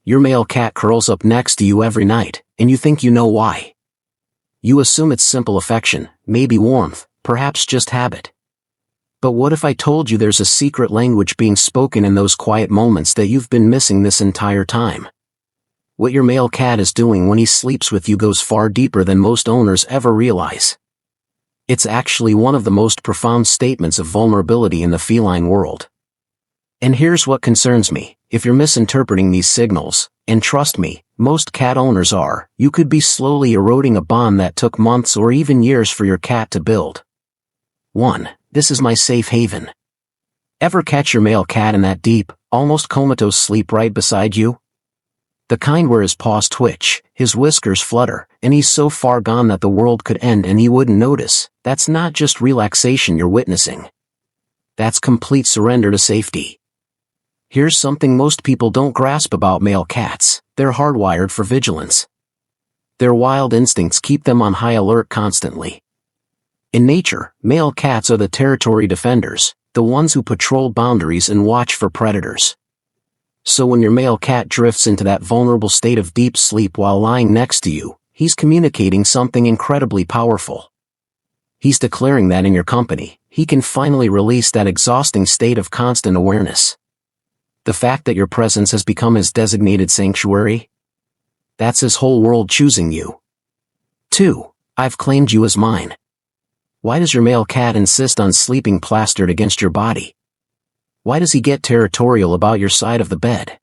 Your male cat curls up next to you every night, and you think you know why. You assume it's simple affection, maybe warmth, perhaps just habit. But what if I told you there's a secret language being spoken in those quiet moments that you've been missing this entire time? What your male cat is doing when he sleeps with you goes far deeper than most owners ever realize. It's actually one of the most profound statements of vulnerability in the feline world. And here's what concerns me: if you're misinterpreting these signals, and trust me, most cat owners are, you could be slowly eroding a bond that took months or even years for your cat to build. 1. This is my safe haven. Ever catch your male cat in that deep, almost comatose sleep right beside you? The kind where his paws twitch, his whiskers flutter, and he's so far gone that the world could end and he wouldn't notice. That's not just relaxation you're witnessing. That's complete surrender to safety. Here's something most people don't grasp about male cats: they're hardwired for vigilance. Their wild instincts keep them on high alert constantly. In nature, male cats are the territory defenders, the ones who patrol boundaries and watch for predators. So when your male cat drifts into that vulnerable state of deep sleep while lying next to you, he's communicating something incredibly powerful. He's declaring that in your company, he can finally release that exhausting state of constant awareness. The fact that your presence has become his designated sanctuary? That's his whole world choosing you. 2. I've claimed you as mine. Why does your male cat insist on sleeping plastered against your body? Why does he get territorial about your side of the bed?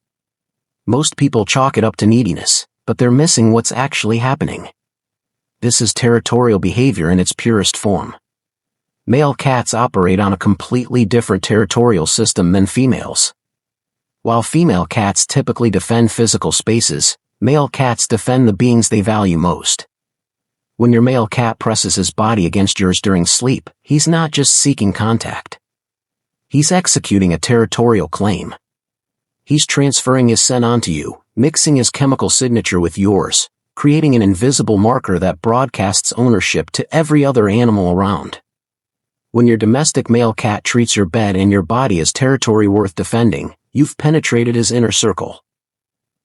Most people chalk it up to neediness, but they're missing what's actually happening. This is territorial behavior in its purest form. Male cats operate on a completely different territorial system than females. While female cats typically defend physical spaces, male cats defend the beings they value most. When your male cat presses his body against yours during sleep, he's not just seeking contact. He's executing a territorial claim. He's transferring his scent onto you, mixing his chemical signature with yours, creating an invisible marker that broadcasts ownership to every other animal around. When your domestic male cat treats your bed and your body as territory worth defending, you've penetrated his inner circle.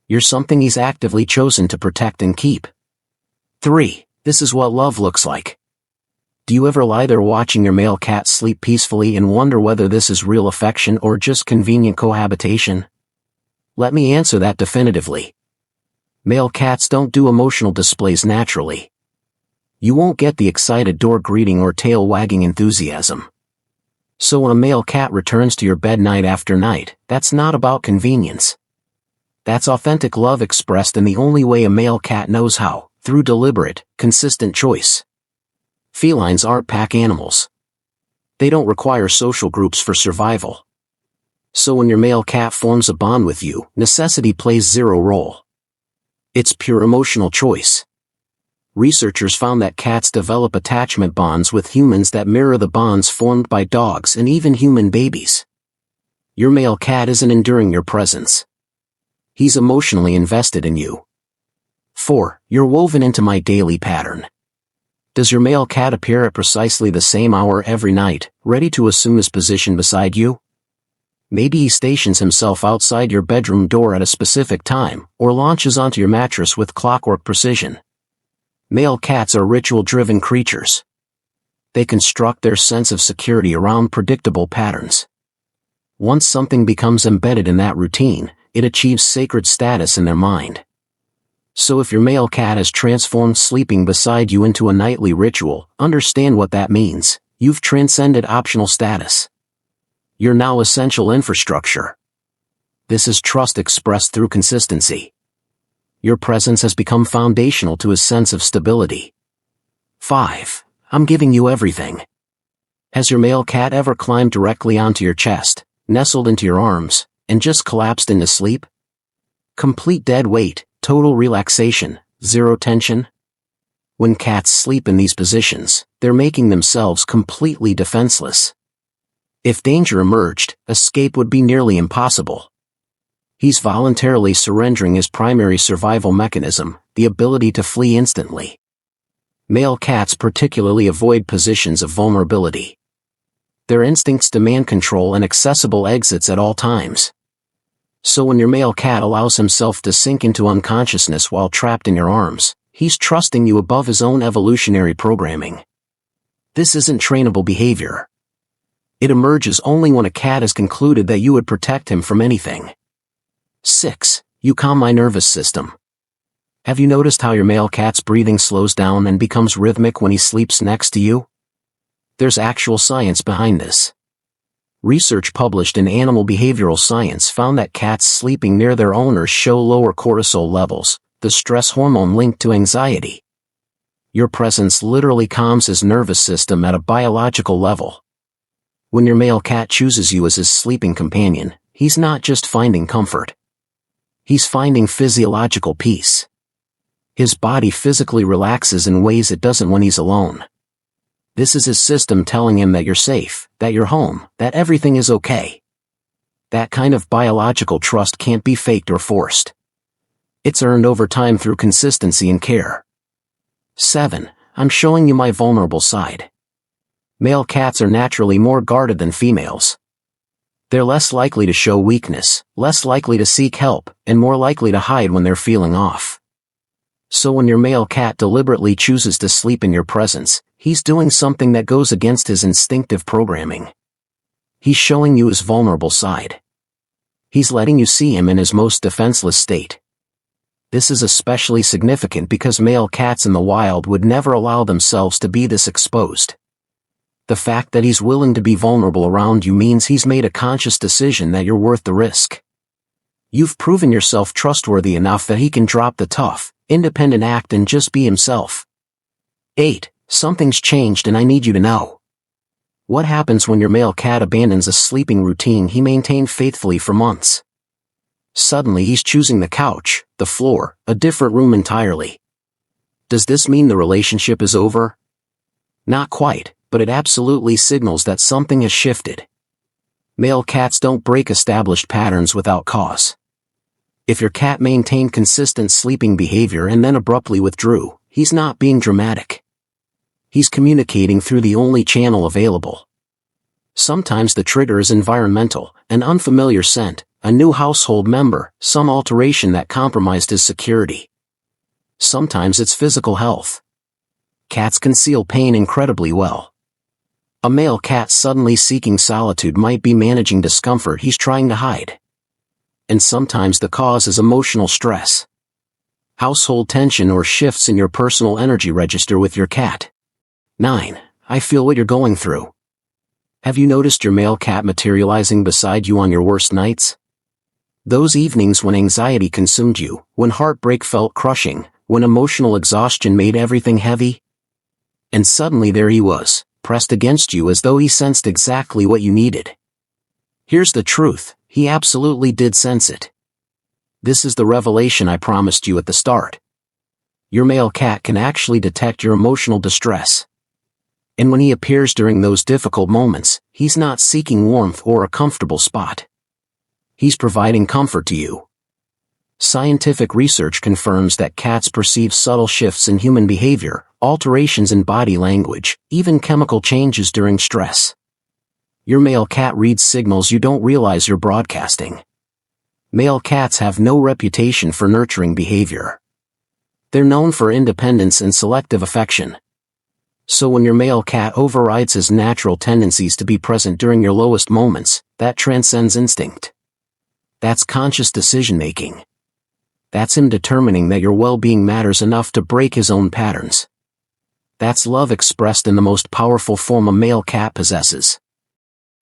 You're something he's actively chosen to protect and keep. 3. This is what love looks like. Do you ever lie there watching your male cat sleep peacefully and wonder whether this is real affection or just convenient cohabitation? Let me answer that definitively. Male cats don't do emotional displays naturally. You won't get the excited door greeting or tail wagging enthusiasm. So when a male cat returns to your bed night after night, that's not about convenience. That's authentic love expressed in the only way a male cat knows how, through deliberate, consistent choice. Felines aren't pack animals. They don't require social groups for survival. So when your male cat forms a bond with you, necessity plays zero role. It's pure emotional choice. Researchers found that cats develop attachment bonds with humans that mirror the bonds formed by dogs and even human babies. Your male cat isn't enduring your presence. He's emotionally invested in you. 4. You're woven into my daily pattern. Does your male cat appear at precisely the same hour every night, ready to assume his position beside you? Maybe he stations himself outside your bedroom door at a specific time, or launches onto your mattress with clockwork precision. Male cats are ritual-driven creatures. They construct their sense of security around predictable patterns. Once something becomes embedded in that routine, it achieves sacred status in their mind. So if your male cat has transformed sleeping beside you into a nightly ritual, understand what that means. You've transcended optional status. You're now essential infrastructure. This is trust expressed through consistency. Your presence has become foundational to his sense of stability. 5. I'm giving you everything. Has your male cat ever climbed directly onto your chest, nestled into your arms, and just collapsed into sleep? Complete dead weight, total relaxation, zero tension. When cats sleep in these positions, they're making themselves completely defenseless. If danger emerged, escape would be nearly impossible. He's voluntarily surrendering his primary survival mechanism, the ability to flee instantly. Male cats particularly avoid positions of vulnerability. Their instincts demand control and accessible exits at all times. So when your male cat allows himself to sink into unconsciousness while trapped in your arms, he's trusting you above his own evolutionary programming. This isn't trainable behavior. It emerges only when a cat has concluded that you would protect him from anything. 6. You calm my nervous system. Have you noticed how your male cat's breathing slows down and becomes rhythmic when he sleeps next to you? There's actual science behind this. Research published in Animal Behavioral Science found that cats sleeping near their owners show lower cortisol levels, the stress hormone linked to anxiety. Your presence literally calms his nervous system at a biological level. When your male cat chooses you as his sleeping companion, he's not just finding comfort. He's finding physiological peace. His body physically relaxes in ways it doesn't when he's alone. This is his system telling him that you're safe, that you're home, that everything is okay. That kind of biological trust can't be faked or forced. It's earned over time through consistency and care. 7. I'm showing you my vulnerable side. Male cats are naturally more guarded than females. They're less likely to show weakness, less likely to seek help, and more likely to hide when they're feeling off. So when your male cat deliberately chooses to sleep in your presence, he's doing something that goes against his instinctive programming. He's showing you his vulnerable side. He's letting you see him in his most defenseless state. This is especially significant because male cats in the wild would never allow themselves to be this exposed. The fact that he's willing to be vulnerable around you means he's made a conscious decision that you're worth the risk. You've proven yourself trustworthy enough that he can drop the tough, independent act and just be himself. 8. Something's changed and I need you to know. What happens when your male cat abandons a sleeping routine he maintained faithfully for months? Suddenly he's choosing the couch, the floor, a different room entirely. Does this mean the relationship is over? Not quite, but it absolutely signals that something has shifted. Male cats don't break established patterns without cause. If your cat maintained consistent sleeping behavior and then abruptly withdrew, he's not being dramatic. He's communicating through the only channel available. Sometimes the trigger is environmental, an unfamiliar scent, a new household member, some alteration that compromised his security. Sometimes it's physical health. Cats conceal pain incredibly well. A male cat suddenly seeking solitude might be managing discomfort he's trying to hide. And sometimes the cause is emotional stress. Household tension or shifts in your personal energy register with your cat. 9. I feel what you're going through. Have you noticed your male cat materializing beside you on your worst nights? Those evenings when anxiety consumed you, when heartbreak felt crushing, when emotional exhaustion made everything heavy? And suddenly there he was, pressed against you as though he sensed exactly what you needed. Here's the truth, he absolutely did sense it. This is the revelation I promised you at the start. Your male cat can actually detect your emotional distress. And when he appears during those difficult moments, he's not seeking warmth or a comfortable spot. He's providing comfort to you. Scientific research confirms that cats perceive subtle shifts in human behavior, alterations in body language, even chemical changes during stress. Your male cat reads signals you don't realize you're broadcasting. Male cats have no reputation for nurturing behavior. They're known for independence and selective affection. So when your male cat overrides his natural tendencies to be present during your lowest moments, that transcends instinct. That's conscious decision-making. That's him determining that your well-being matters enough to break his own patterns. That's love expressed in the most powerful form a male cat possesses.